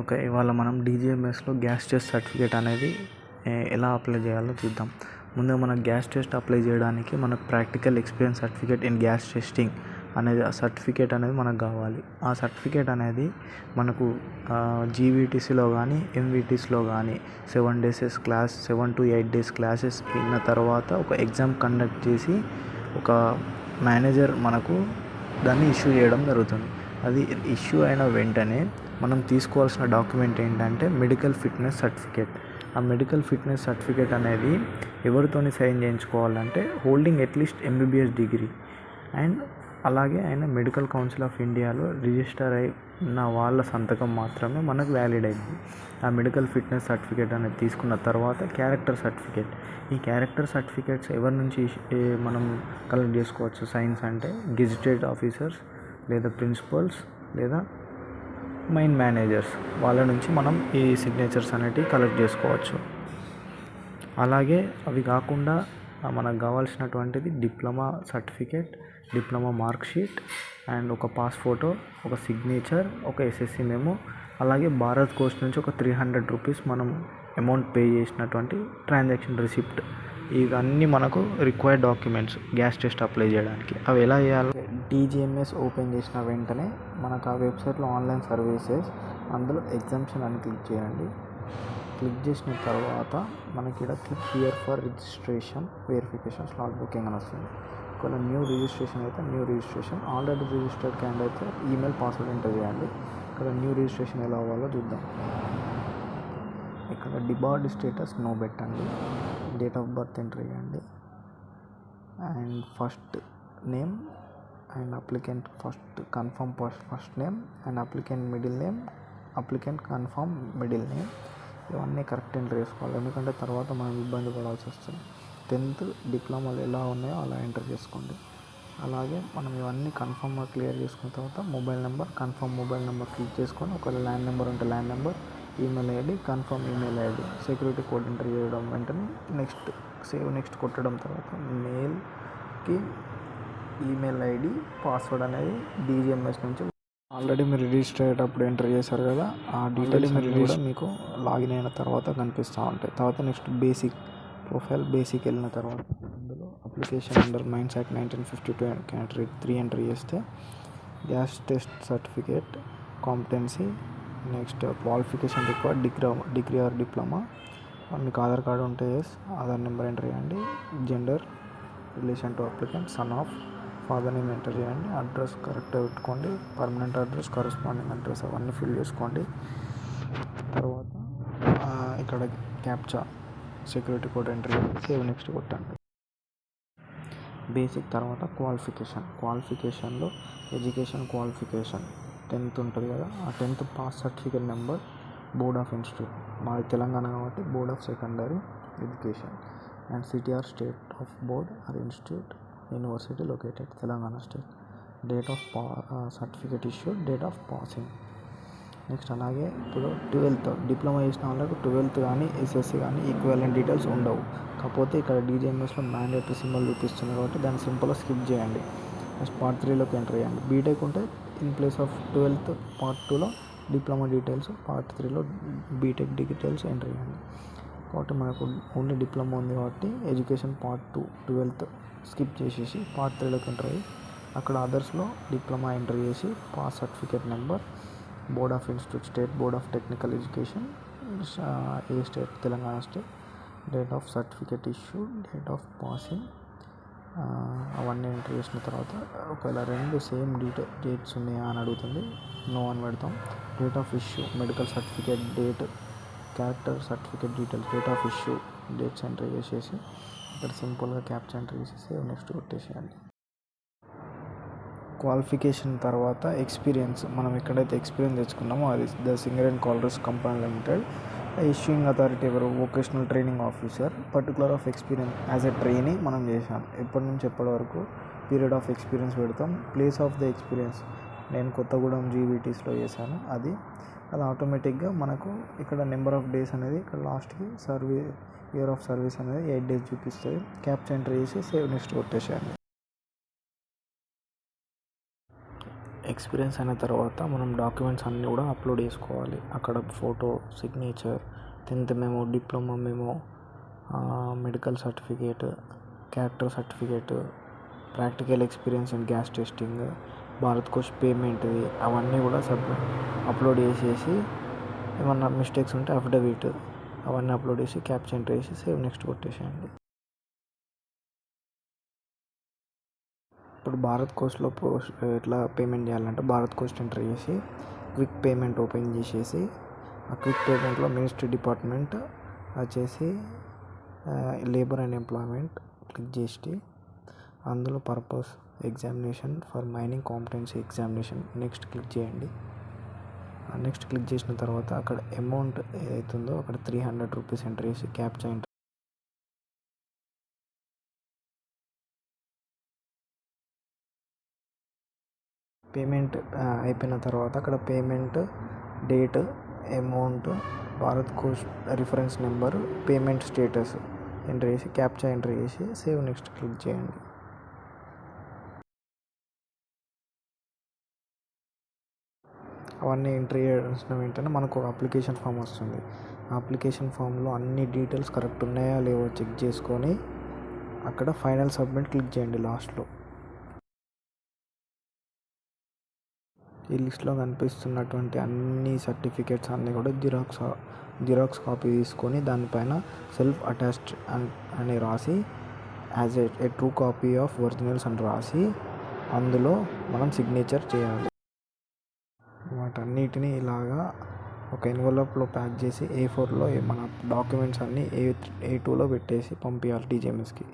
Okay, ఇవాళ మనం డీజీఎంఎస్లో gas test certificate అనేది ఎలా అప్లై చేయాలో చూద్దాం. ముందుగా మనం గ్యాస్ టెస్ట్ అప్లై చేయడానికి మనకు practical experience certificate in gas testing అనేది ఆ సర్టిఫికేట్ అనేది మనకు కావాలి. ఆ సర్టిఫికేట్ అనేది మనకు జీవీటీసీలో కానీ ఎంవీటీస్లో కానీ 7 days class 7 to 8 days classes అయిన తర్వాత ఒక ఎగ్జామ్ కండక్ట్ చేసి ఒక మేనేజర్ మనకు దాన్ని ఇష్యూ చేయడం జరుగుతుంది. అది ఇష్యూ అయిన వెంటనే మనం తీసుకోవాల్సిన డాక్యుమెంట్ ఏంటంటే మెడికల్ ఫిట్నెస్ సర్టిఫికేట్. ఆ మెడికల్ ఫిట్నెస్ సర్టిఫికేట్ అనేది ఎవరితోని సైన్ చేయించుకోవాలంటే holding at least MBBS degree and అలాగే ఆయన మెడికల్ కౌన్సిల్ ఆఫ్ ఇండియాలో రిజిస్టర్ అయి ఉన్న వాళ్ళ సంతకం మాత్రమే మనకు వ్యాలిడ్ అయింది. ఆ మెడికల్ ఫిట్నెస్ సర్టిఫికేట్ అనేది తీసుకున్న తర్వాత క్యారెక్టర్ సర్టిఫికేట్. ఈ క్యారెక్టర్ సర్టిఫికేట్స్ ఎవరి నుంచి మనం కలెక్ట్ చేసుకోవచ్చు సైన్స్ అంటే గెజిటెడ్ ఆఫీసర్స్ లేదా ప్రిన్సిపల్స్ లేదా మైన్ మేనేజర్స్ వాళ్ళ నుంచి మనం ఈ సిగ్నేచర్స్ అనేటివి కలెక్ట్ చేసుకోవచ్చు. అలాగే అవి కాకుండా మనకు కావాల్సినటువంటిది diploma certificate, diploma mark sheet and ఒక పాస్ ఫోటో, ఒక సిగ్నేచర్, ఒక ఎస్ఎస్సి మెమో, అలాగే భారత్ కోస్ట్ నుంచి ఒక 300 రూపీస్ మనం అమౌంట్ పే చేసినటువంటి ట్రాన్సాక్షన్ రిసిప్ట్. ఇవన్నీ మనకు required documents gas test apply చేయడానికి. అవి ఎలా చేయాలో డీజీఎంఎస్ ఓపెన్ చేసిన వెంటనే మనకు ఆ వెబ్సైట్లో ఆన్లైన్ సర్వీసెస్ అందులో ఎగ్జామ్షన్ అని క్లిక్ చేయండి. క్లిక్ చేసిన తర్వాత మనకి ఇక్కడ click here for registration verification slot booking అని వస్తుంది. ఒకవేళ న్యూ రిజిస్ట్రేషన్ అయితే new registration, already registered candidate అయితే ఈమెయిల్ పాస్వర్డ్ ఎంటర్ చేయండి. ఇక్కడ న్యూ రిజిస్ట్రేషన్ ఎలా అవ్వాలో చూద్దాం. ఇక్కడ డిబార్డ్ స్టేటస్ నో పెట్టండి, డేట్ ఆఫ్ బర్త్ ఎంటర్ చేయండి and first name and applicant first confirm first name and applicant middle name, applicant confirm middle name, ఇవన్నీ కరెక్ట్ ఎంటర్ చేసుకోవాలి. ఎందుకంటే తర్వాత మనం ఇబ్బంది పడాల్సి వస్తుంది. 10th డిప్లొమాలు ఎలా ఉన్నాయో అలా ఎంటర్ చేసుకోండి. అలాగే మనం ఇవన్నీ కన్ఫర్మ్గా క్లియర్ చేసుకున్న తర్వాత mobile number, confirm mobile number click చేసుకొని ఒకవేళ ల్యాండ్ నెంబర్ ఉంటే land number, email ID, confirm email ID, security code enter చేయడం వెంటనే నెక్స్ట్ సేవ్ నెక్స్ట్ కొట్టడం తర్వాత మెయిల్కి ఈమెయిల్ ఐడి పాస్వర్డ్ అనేది డీజీఎంఎస్ నుంచి ఆల్రెడీ మీరు రిజిస్టర్ అయ్యేటప్పుడు ఎంటర్ చేశారు కదా, ఆ డీటెయిల్స్ కూడా మీకు లాగిన్ అయిన తర్వాత కనిపిస్తూ ఉంటాయి. తర్వాత నెక్స్ట్ బేసిక్ ప్రొఫైల్, బేసిక్ వెళ్ళిన తర్వాత అందులో application under mines act 1952 category 3 enter చేస్తే gas test certificate, competency, next qualification required degree or diploma, మీకు ఆధార్ కార్డు ఉంటే ఆధార్ నెంబర్ ఎంటర్ చేయండి, gender, relation to applicant, son of, father name enter చేయండి, address కరెక్ట్గా పెట్టుకోండి, పర్మనెంట్ అడ్రస్, కరస్పాండింగ్ అడ్రస్ అవన్నీ fill చేసుకోండి. తర్వాత ఇక్కడ క్యాప్చా సెక్యూరిటీ కోడ్ ఎంటర్ చేయండి, సేవ్ నెక్స్ట్ కొట్టండి. బేసిక్ తర్వాత క్వాలిఫికేషన్లో ఎడ్యుకేషన్ క్వాలిఫికేషన్ 10th ఉంటుంది కదా, ఆ 10th pass certificate number, board of institute, మాది తెలంగాణ కాబట్టి board of secondary education and city or state of board or institute university located Telangana state, date of certificate issue, date of passing. Next అలాగే ఇప్పుడు 12th diploma చేసిన వాళ్ళకు 12th కానీ SSC కానీ equivalent details ఉండవు. కాకపోతే ఇక్కడ డీజీఎంఎస్లో మ్యాండేటరీ సింబల్ చూపిస్తుంది కాబట్టి దాన్ని సింపుల్గా స్కిప్ చేయండి. నెక్స్ట్ పార్ట్ 3లోకి ఎంటర్ చేయండి. బీటెక్ ఉంటే in place of 12th part 2లో డిప్లొమా డీటెయిల్స్, పార్ట్ 3లో బీటెక్ డీటెయిల్స్ ఎంటర్ చేయండి. కాబట్టి మనకు ఓన్లీ డిప్లొమా ఉంది కాబట్టి ఎడ్యుకేషన్ పార్ట్ 2 12th స్కిప్ చేసేసి పార్ట్ 3లోకి ఎంటర్ అయ్యి అక్కడ అదర్స్లో డిప్లొమా ఎంటర్ చేసి pass certificate number, board of institute state board of technical education ఏ state Telangana state, date of certificate issue, date of passing అవన్నీ ఎంటర్ చేసిన తర్వాత ఒకవేళ రెండు సేమ్ డేట్స్ ఉన్నాయా అని అడుగుతుంది, నో అని పెడతాం. Date of issue medical certificate date, character certificate details, date of issue dates enter చేసేసి ఇక్కడ సింపుల్గా క్యాప్చా ఎంటర్ చేసేసి నెక్స్ట్ కొట్టేసేయండి. క్వాలిఫికేషన్ తర్వాత ఎక్స్పీరియన్స్, మనం ఎక్కడైతే ఎక్స్పీరియన్స్ తెచ్చుకున్నామో అది the singer and collars company limited, issuing authority ఎవరు, vocational training officer, particular of experience as a trainee మనం చేసాం. ఎప్పటి నుంచి ఎప్పటి వరకు పీరియడ్ ఆఫ్ ఎక్స్పీరియన్స్ పెడతాం. ప్లేస్ ఆఫ్ ద ఎక్స్పీరియన్స్ నేను కొత్తగూడెం జీవీటీస్లో చేశాను. అది ఆటోమేటిక్గా మనకు ఇక్కడ నెంబర్ ఆఫ్ డేస్ అనేది ఇక్కడ లాస్ట్కి ఇయర్ ఆఫ్ సర్వీస్ అనేది 8 days చూపిస్తుంది. క్యాప్చా ఎంటర్ చేసి సేవ్ నెక్స్ట్ కొట్టేసేయండి. ఎక్స్పీరియన్స్ అయిన తర్వాత మనం డాక్యుమెంట్స్ అన్నీ కూడా అప్లోడ్ చేసుకోవాలి. అక్కడ photo, signature, 10th memo, diploma memo, medical certificate, character certificate, practical experience in gas testing, Bharat Kosh పేమెంట్ది అవన్నీ కూడా అప్లోడ్ చేసేసి ఏమన్నా మిస్టేక్స్ ఉంటే అఫిడవిట్ అవన్నీ అప్లోడ్ చేసి క్యాప్చా ఎంటర్ చేసి సేవ్ నెక్స్ట్ కొట్టేసేయండి. ఇప్పుడు భారత్ కోస్ట్లో ఎట్లా పేమెంట్ చేయాలంటే భారత్ కోస్ట్ ఎంటర్ చేసి క్విక్ పేమెంట్ ఓపెన్ చేసేసి ఆ క్విక్ పేమెంట్లో మినిస్ట్రీ డిపార్ట్మెంట్ వచ్చేసి లేబర్ అండ్ ఎంప్లాయ్మెంట్ క్లిక్ చేసి అందులో purpose examination for mining competency examination next click చేయండి. నెక్స్ట్ క్లిక్ చేసిన తర్వాత అక్కడ అమౌంట్ ఏదైతుందో అక్కడ 300 రూపీస్ ఎంటర్ చేసి క్యాప్చా ఎంటర్ పేమెంట్ అయిపోయిన తర్వాత అక్కడ payment date, amount, Bharat Coast reference number, payment status enter చేసి క్యాప్చా ఎంటర్ చేసి సేవ్ నెక్స్ట్ క్లిక్ చేయండి. అవన్నీ ఎంట్రీ చేసిన వెంటనే మనకు ఒక అప్లికేషన్ ఫామ్ వస్తుంది. ఆ అప్లికేషన్ ఫామ్లో అన్ని డీటెయిల్స్ కరెక్ట్ ఉన్నాయా లేవో చెక్ చేసుకొని అక్కడ ఫైనల్ సబ్మిట్ క్లిక్ చేయండి. లాస్ట్లో ఈ లిస్ట్లో కనిపిస్తున్నటువంటి అన్ని సర్టిఫికేట్స్ అన్నీ కూడా జిరాక్స్ కాపీ తీసుకొని దానిపైన సెల్ఫ్ అటాచ్డ్ అని రాసి as a true copy of originals అని రాసి అందులో మనం సిగ్నేచర్ చేయాలి. వాటన్నిటిని ఇలాగా ఒక ఎన్వలప్లో ప్యాక్ చేసి A4లో మన డాక్యుమెంట్స్ అన్నీ A2లో పెట్టేసి పంపించాలి TGMSకి.